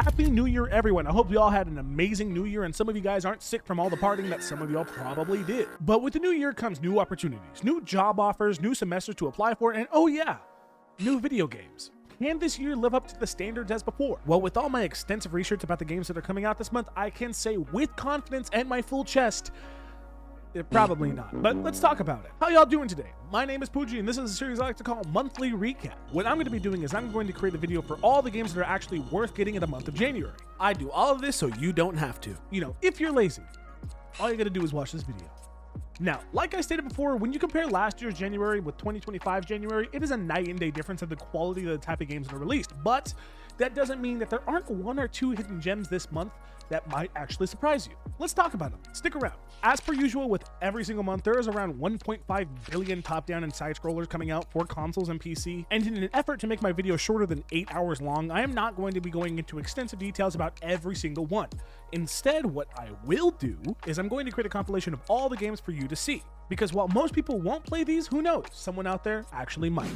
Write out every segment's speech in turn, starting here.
Happy New Year, everyone. I hope you all had an amazing New Year, and some of you guys aren't sick from all the partying that some of y'all probably did. But with the new year comes new opportunities, new job offers, new semesters to apply for, and oh yeah, new video games. Can this year live up to the standards as before? Well, with all my extensive research about the games that are coming out this month, I can say with confidence and my full chest, probably not, but let's talk about it. How y'all doing today? My name is Pooji, and this is a series I like to call Monthly Recap. What I'm going to be doing is I'm going to create a video for all the games that are actually worth getting in the month of January. I do all of this so you don't have to. You know, if you're lazy, all you got to do is watch this video. Now, like I stated before, when you compare last year's January with 2025's January, it is a night and day difference of the quality of the type of games that are released, but that doesn't mean that there aren't one or two hidden gems this month that might actually surprise you. Let's talk about them. Stick around. As per usual with every single month, there is around 1.5 billion top-down and side-scrollers coming out for consoles and PC, and in an effort to make my video shorter than 8 hours long, I am not going to be going into extensive details about every single one. Instead, what I will do is I'm going to create a compilation of all the games for you to see, because while most people won't play these, who knows? Someone out there actually might.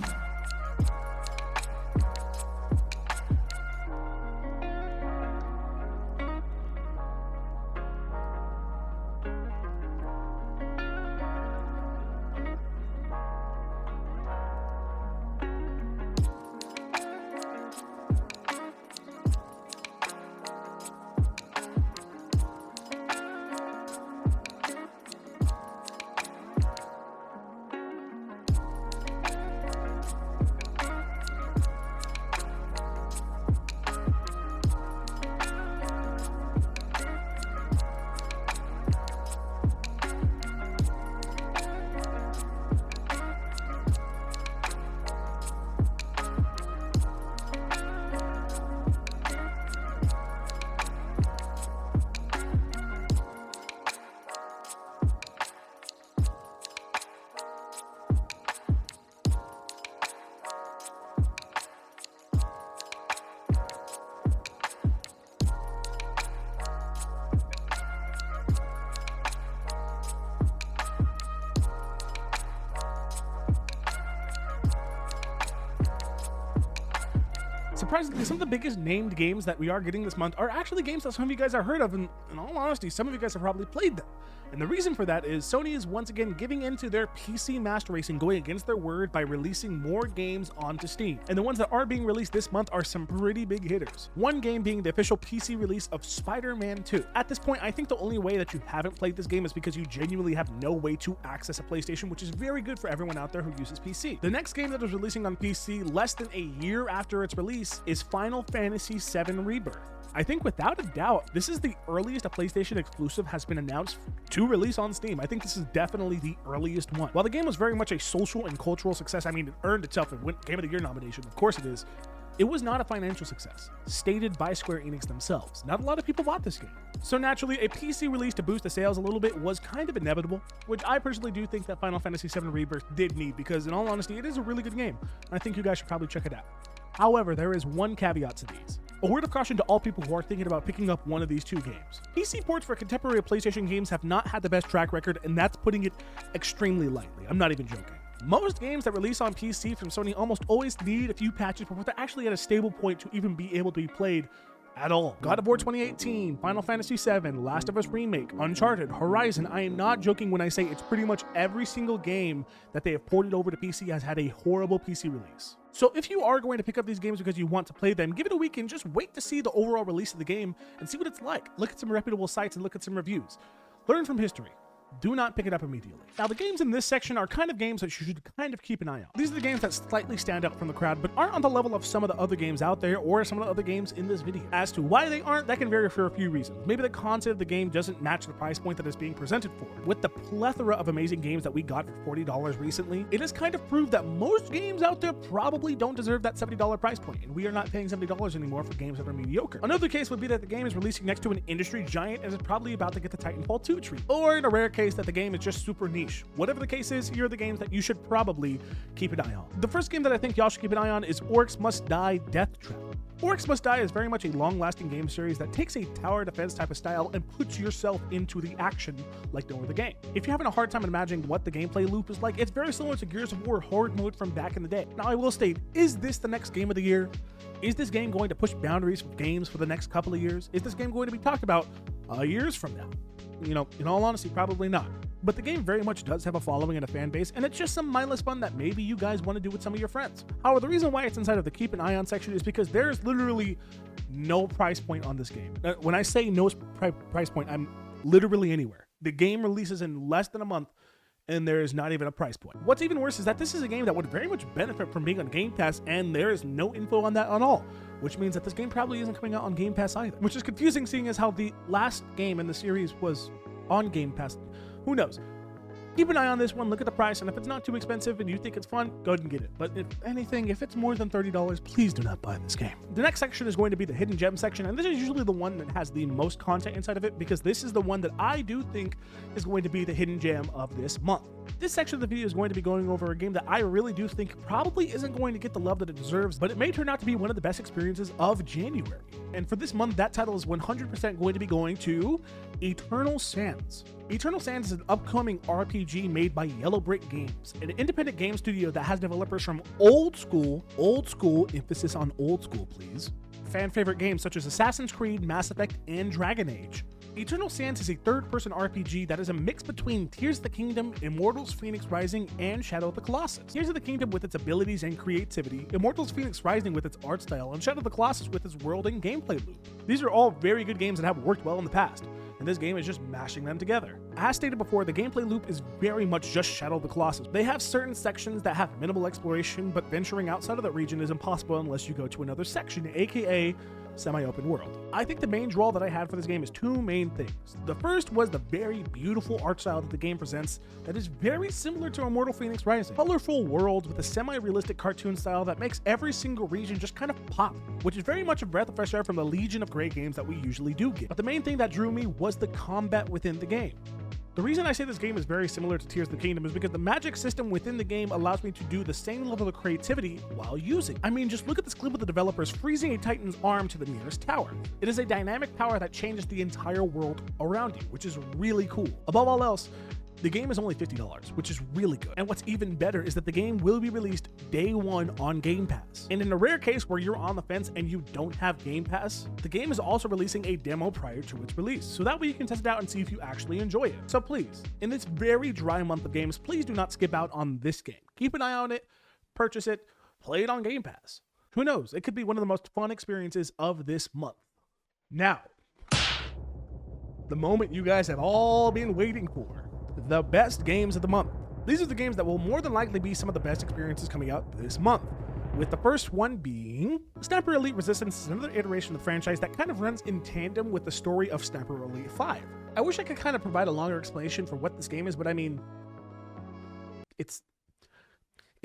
Surprisingly, some of the biggest named games that we are getting this month are actually games that some of you guys have heard of, and in all honesty, some of you guys have probably played them. And the reason for that is Sony is once again giving into their PC master race and going against their word by releasing more games onto Steam. And the ones that are being released this month are some pretty big hitters. One game being the official PC release of Spider-Man 2. At this point, I think the only way that you haven't played this game is because you genuinely have no way to access a PlayStation, which is very good for everyone out there who uses PC. The next game that is releasing on PC less than a year after its release is Final Fantasy VII Rebirth. I think without a doubt, this is the earliest a PlayStation exclusive has been announced to release on Steam. I think this is definitely the earliest one. While the game was very much a social and cultural success, I mean, it earned itself a Game of the Year nomination, of course it is, it was not a financial success, stated by Square Enix themselves. Not a lot of people bought this game. So naturally, a PC release to boost the sales a little bit was kind of inevitable, which I personally do think that Final Fantasy VII Rebirth did need, because in all honesty, it is a really good game. I think you guys should probably check it out. However, there is one caveat to these. A word of caution to all people who are thinking about picking up one of these two games. PC ports for contemporary PlayStation games have not had the best track record, and that's putting it extremely lightly. I'm not even joking. Most games that release on PC from Sony almost always need a few patches before they're actually at a stable point to even be able to be played at all. God of War 2018, Final Fantasy VII, Last of Us Remake, Uncharted, Horizon. I am not joking when I say it's pretty much every single game that they have ported over to PC has had a horrible PC release. So if you are going to pick up these games because you want to play them, give it a week and just wait to see the overall release of the game and see what it's like. Look at some reputable sites and look at some reviews. Learn from history. Do not pick it up immediately. Now, the games in this section are kind of games that you should kind of keep an eye on. These are the games that slightly stand out from the crowd, but aren't on the level of some of the other games out there or some of the other games in this video. As to why they aren't, that can vary for a few reasons. Maybe the concept of the game doesn't match the price point that it's being presented for. With the plethora of amazing games that we got for $40 recently, it has kind of proved that most games out there probably don't deserve that $70 price point, and we are not paying $70 anymore for games that are mediocre. Another case would be that the game is releasing next to an industry giant and is probably about to get the Titanfall 2 treat. Or in a rare case that the game is just super niche. Whatever the case is, here are the games that you should probably keep an eye on. The first game that I think y'all should keep an eye on is Orcs Must Die Death Trap. Orcs Must Die is very much a long-lasting game series that takes a tower defense type of style and puts yourself into the action like no other game. If you're having a hard time imagining what the gameplay loop is like, it's very similar to Gears of War Horde mode from back in the day. Now, I will state, is this the next game of the year? Is this game going to push boundaries of games for the next couple of years? Is this game going to be talked about years from now? You know, in all honesty, probably not. But the game very much does have a following and a fan base, and it's just some mindless fun that maybe you guys want to do with some of your friends. However, the reason why it's inside of the keep an eye on section is because there's literally no price point on this game. When I say no price point, I'm literally anywhere. The game releases in less than a month, and there is not even a price point. What's even worse is that this is a game that would very much benefit from being on Game Pass, and there is no info on that at all, which means that this game probably isn't coming out on Game Pass either, which is confusing seeing as how the last game in the series was on Game Pass. Who knows? Keep an eye on this one, look at the price, and if it's not too expensive and you think it's fun, go ahead and get it. But if anything, if it's more than $30, please do not buy this game. The next section is going to be the hidden gem section, and this is usually the one that has the most content inside of it, because this is the one that I do think is going to be the hidden gem of this month. This section of the video is going to be going over a game that I really do think probably isn't going to get the love that it deserves, but it may turn out to be one of the best experiences of January. And for this month, that title is 100% going to be going to Eternal Strands. Eternal Strands is an upcoming RPG made by Yellow Brick Games, an independent game studio that has developers from old school, emphasis on old school please, fan favorite games such as Assassin's Creed, Mass Effect, and Dragon Age. Eternal Strands is a third-person RPG that is a mix between Tears of the Kingdom, Immortals Phoenix Rising, and Shadow of the Colossus. Tears of the Kingdom with its abilities and creativity, Immortals Phoenix Rising with its art style, and Shadow of the Colossus with its world and gameplay loop. These are all very good games that have worked well in the past, and this game is just mashing them together. As stated before, the gameplay loop is very much just Shadow of the Colossus. They have certain sections that have minimal exploration, but venturing outside of that region is impossible unless you go to another section, aka semi-open world. I think the main draw that I had for this game is two main things. The first was the very beautiful art style that the game presents that is very similar to Immortal Phoenix Rising. Colorful worlds with a semi-realistic cartoon style that makes every single region just kind of pop, which is very much a breath of fresh air from the legion of great games that we usually do get. But the main thing that drew me was the combat within the game. The reason I say this game is very similar to Tears of the Kingdom is because the magic system within the game allows me to do the same level of creativity while using. I mean, just look at this clip of the developers freezing a Titan's arm to the nearest tower. It is a dynamic power that changes the entire world around you, which is really cool. Above all else, the game is only $50, which is really good. And what's even better is that the game will be released day one on Game Pass. And in a rare case where you're on the fence and you don't have Game Pass, the game is also releasing a demo prior to its release. So that way you can test it out and see if you actually enjoy it. So please, in this very dry month of games, please do not skip out on this game. Keep an eye on it, purchase it, play it on Game Pass. Who knows? It could be one of the most fun experiences of this month. Now, the moment you guys have all been waiting for. The best games of the month. These are the games that will more than likely be some of the best experiences coming out this month, with the first one being Sniper Elite Resistance is another iteration of the franchise that kind of runs in tandem with the story of Sniper Elite 5. I wish I could kind of provide a longer explanation for what this game is, but I mean, it's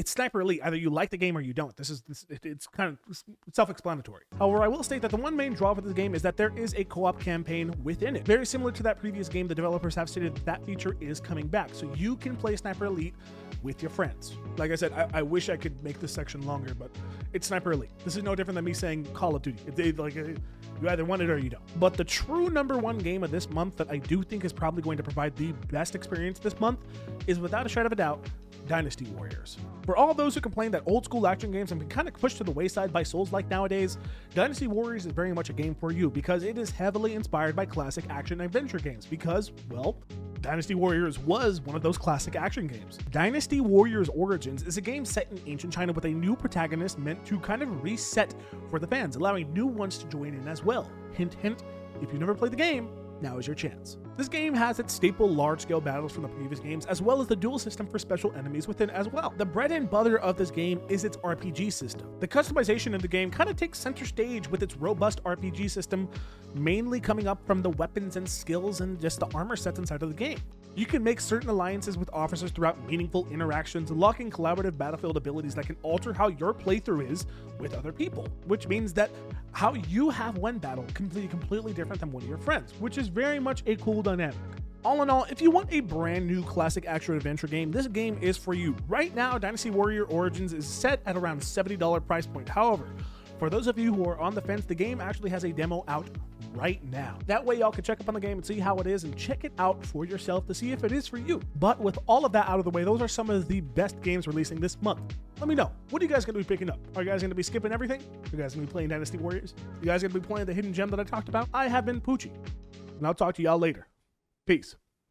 Sniper Elite. Either you like the game or you don't. It's kind of self-explanatory. However, I will state that the one main draw for this game is that there is a co-op campaign within it. Very similar to that previous game, the developers have stated that feature is coming back, so you can play Sniper Elite with your friends. Like I said, I wish I could make this section longer, but it's Sniper Elite. This is no different than me saying Call of Duty. You either want it or you don't. But the true #1 game of this month that I do think is probably going to provide the best experience this month is, without a shadow of a doubt, Dynasty Warriors. For all those who complain that old school action games have been kind of pushed to the wayside by Souls-like nowadays, Dynasty Warriors is very much a game for you because it is heavily inspired by classic action adventure games because, well, Dynasty Warriors was one of those classic action games. Dynasty Warriors Origins is a game set in ancient China with a new protagonist meant to kind of reset for the fans, allowing new ones to join in as well. Hint, hint, if you've never played the game, now is your chance. This game has its staple large-scale battles from the previous games, as well as the duel system for special enemies within as well. The bread and butter of this game is its RPG system. The customization in the game kind of takes center stage with its robust RPG system, mainly coming up from the weapons and skills and just the armor sets inside of the game. You can make certain alliances with officers throughout meaningful interactions, unlocking collaborative battlefield abilities that can alter how your playthrough is with other people, which means that how you have one battle can be completely different than one of your friends, which is very much a cool dynamic. All in all, if you want a brand new classic action adventure game, this game is for you. Right now, Dynasty Warrior Origins is set at around $70 price point. However, For those of you who are on the fence, the game actually has a demo out right now. That way y'all can check up on the game and see how it is and check it out for yourself to see if it is for you. But with all of that out of the way, those are some of the best games releasing this month. Let me know. What are you guys going to be picking up? Are you guys going to be skipping everything? Are you guys going to be playing Dynasty Warriors? You guys going to be playing the hidden gem that I talked about? I have been Poochie, and I'll talk to y'all later. Peace.